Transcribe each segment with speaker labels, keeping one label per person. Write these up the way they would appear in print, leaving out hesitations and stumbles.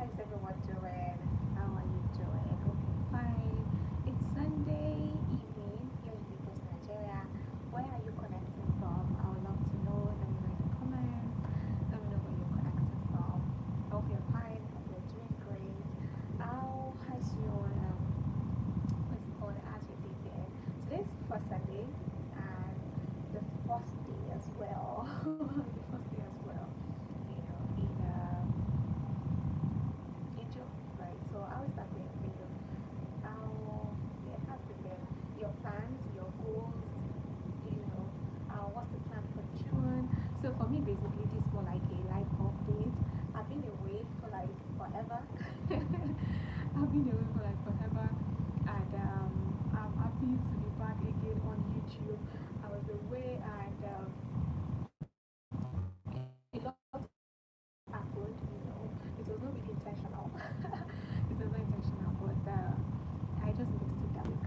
Speaker 1: How's everyone doing? How are you doing? Hope you're fine. It's Sunday evening here in Lagos, Nigeria. Where are you connecting from? I would love to know. Let me know in the comments. Let me know where you're connecting from. Hope you're fine. Hope you're doing great. How has your what's it called? How's your day been? Today's first Sunday and the first day as well. The first day as well. In June, right? So how is that going for you? How yeah, how's it been? Your plans, your goals, what's the plan for June? So for me, basically, this is more like a life update. I've been away for like forever. I've been away for like forever, and I'm happy to be back again on YouTube. I was away, and a lot happened. It was not really intentional. It was not intentional, but I just needed to take that break.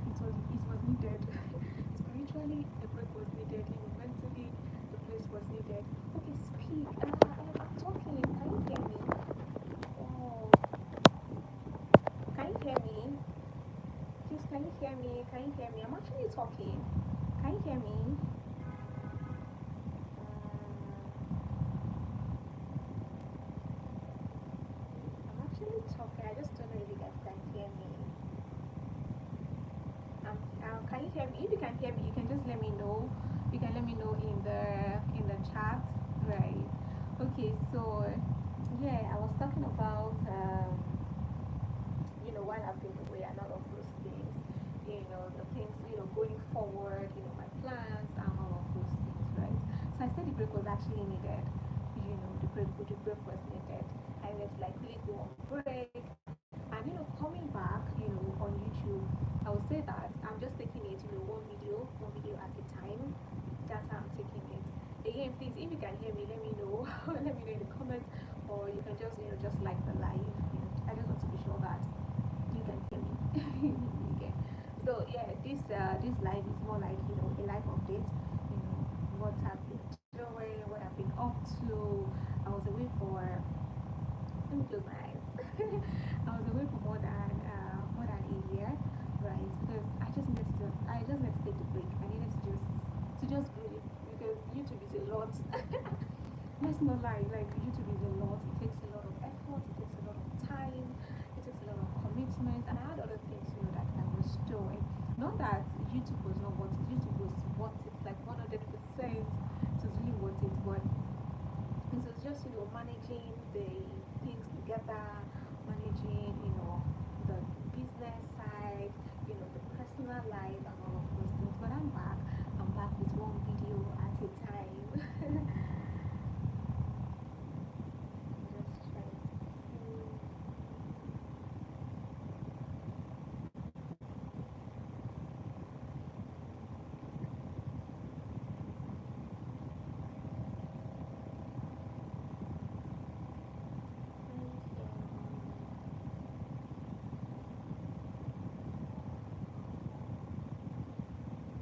Speaker 1: It was needed. Spiritually, the break was needed. Mentally, the place was needed. Okay, speak. I'm talking. Can you hear me? Oh, can you hear me? Please, can you hear me? Can you hear me? I'm actually talking. Can you hear me? I'm actually talking. I just don't know if you guys can hear me. Can you hear me? If you can hear me, you can just let me know. You can let me know in the chat, right? Okay, so yeah, I was talking about while I've been away and all of those things, the things going forward, my plans and all of those things, right? So I said the break was actually needed. The break was needed. I was like really go on break, and coming back, on YouTube, I would say that I'm just taking it, one video at a time. That's how I'm taking it. Again, please, if you can hear me, let me know. Let me know in the comments, or you can just like the live. I just want to be sure that you can hear me. Okay. So yeah, this live is more like a live update. What I've been doing, what I've been up to. I was away for let me close my eyes. I was away for more than a year, right? Because I just need to take the break. I needed to just breathe because YouTube is a lot. Let's not lie, like YouTube is a lot. It takes a lot of effort, it takes a lot of time, it takes a lot of commitment, and I had other things that I was doing. Not that YouTube was not worth it, YouTube was worth it, like 100%. It was really worth it, but it was just managing the things together, managing the business side, the personal life and all of those things. But I'm back with one video at a time. Just trying to see.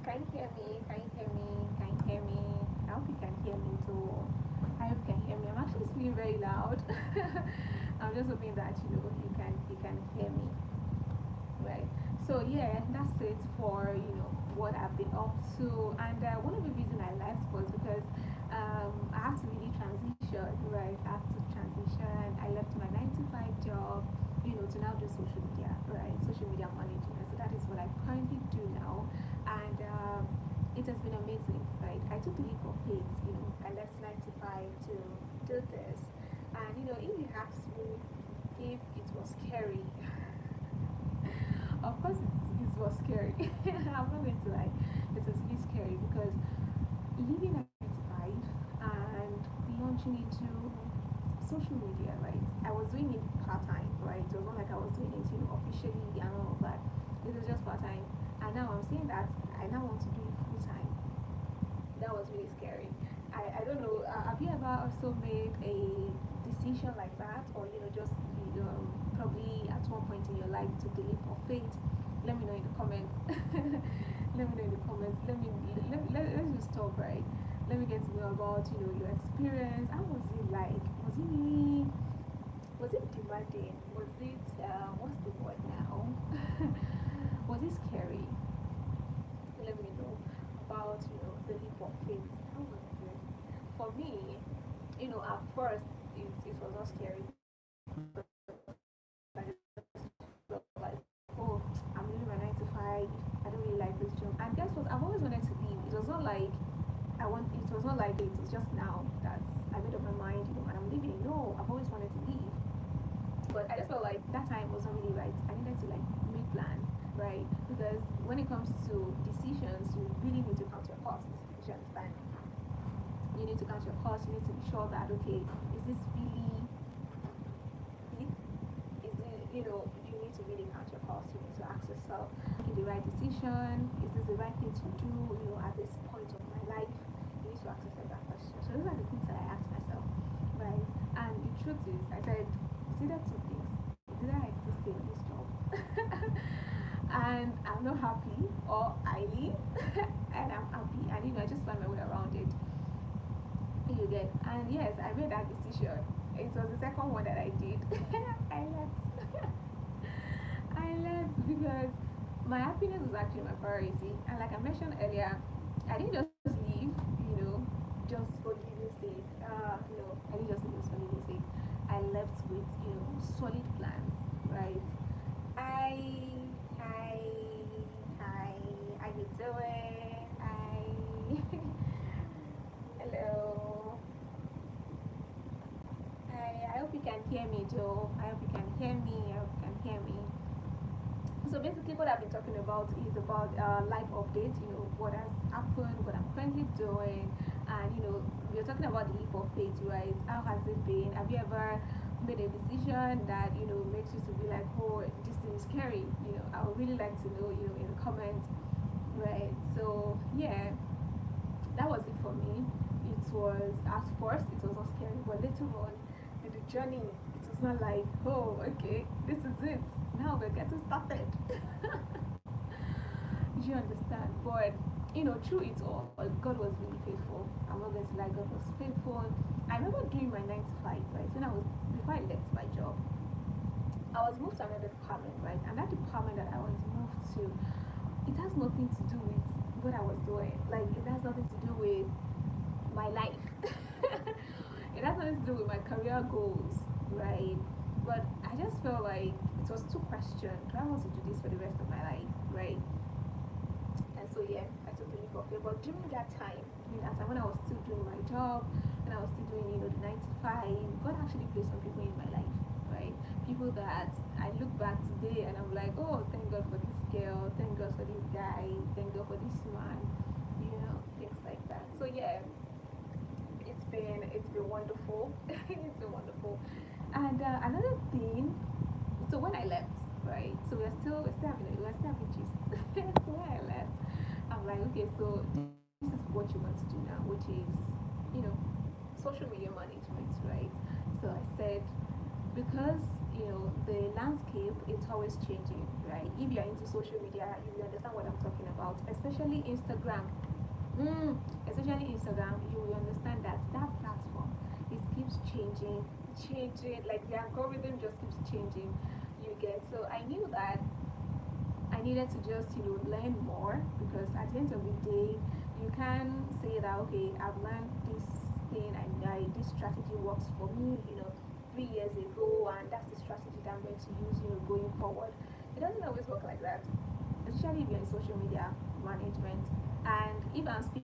Speaker 1: Can you hear me? Can you hear me? Can you hear me? I hope you can hear me too. I hope you can hear me. I'm actually speaking very loud. I'm just hoping that you can hear me. Right. So yeah, that's it for what I've been up to. And one of the reasons I left was because I have to really transition. Right. I have to transition. I left my 9 to 5 job, to now do social media. Right. Social media management. So that is what I currently do now, and it has been amazing. Right. I took the leap of faith. I left 9 to 5 to do this, and if you ask me if it was scary. Of course, it was scary. I'm not going to lie. It was really scary because leaving at 95 and launching into social media, right? I was doing it part time, right? It was not like I was doing it, officially and all of that. It was just part time. And now I'm saying that I now want to do it full time. That was really scary. I don't know. Have you ever also made a decision like that, or just probably at one point in your life took the leap of faith? Let me know in the comments. Let me know in the comments. Let's just talk, right? Let me get to know about your experience. How was it like? Was it really Was it demanding? Was it what's the word now? Was it scary? Let me know about the leap of faith. How was it for me? At first it was not scary. I just felt like, oh, I'm leaving my 9 to 5. I don't really like this job. And guess what? I've always wanted to leave. It was not like I want. It was not like it was just now that I made up my mind, and I'm leaving. No, I've always wanted to leave. But I just felt like that time wasn't really right. I needed to like make plans, right? Because when it comes to decisions, you really need to count your costs. You understand? You need to count your costs. You need to be sure that okay, is this really it? Is it you need to really count your costs. You need to ask yourself, making the right decision. Is this the right thing to do? At this point of my life, you need to ask yourself that question. So those are the things that I asked myself, right? And the truth is, I said, it's either two things. It's either I still stay in this job and I'm not happy, or I leave and I'm happy, and I just find my way around it. You get, and yes, I made that decision. It was the second one that I did. I left. I left because my happiness was actually my priority, and like I mentioned earlier, I didn't just leave, just for leaving sake. No, I didn't just leave just for leaving sake. I left with solid plans, right? I, I, I, how you doing? Hello. I hope you can hear me, Joe. I hope you can hear me. I hope you can hear me. So basically, what I've been talking about is about life updates. What has happened, what I'm currently doing, and we're talking about the leap of faith, right? How has it been? Have you ever made a decision that makes you to be like, oh, this thing is scary? I would really like to know, in the comments, right? So yeah, that was it for me. It was at first it was not scary, but later on in the journey, it was not like, oh, okay, this is it. Now we're getting started. You understand? But through it all, God was really faithful. I'm not going to lie, God was faithful. I remember doing my 9 to 5, right? When I was before I left my job, I was moved to another department, right? And that department that I was moved to, it has nothing to do with what I was doing. Like it has nothing to do with my life. It has nothing to do with my career goals, right? But I just felt like it was too questioned. Do I want to do this for the rest of my life, right? And so yeah, I took the leap of faith. But during that time, when I was still doing my job, and I was still doing the 9 to 5, God actually placed some people in my life, right? People that I look back today and I'm like, oh, thank God for this girl, thank God for this guy, thank God for this man, things like that. So yeah, it's been wonderful. It's been wonderful. And another thing, so when I left, right? So we're still having gist. So when I left, I'm like, okay, so this is what you want to do now, which is, you know, social media management, right? So I said, because the landscape it's always changing, right? If you're into social media, you will understand what I'm talking about, especially Instagram. Especially Instagram, you will understand that that platform it keeps changing, like the algorithm just keeps changing. You get, so I knew that I needed to just learn more, because at the end of the day, you can say that okay, I've learned this thing and this strategy works for me, 3 years ago, and that's the strategy that I'm going to use, going forward. It doesn't always work like that, especially if you're in social media management. And if I'm speaking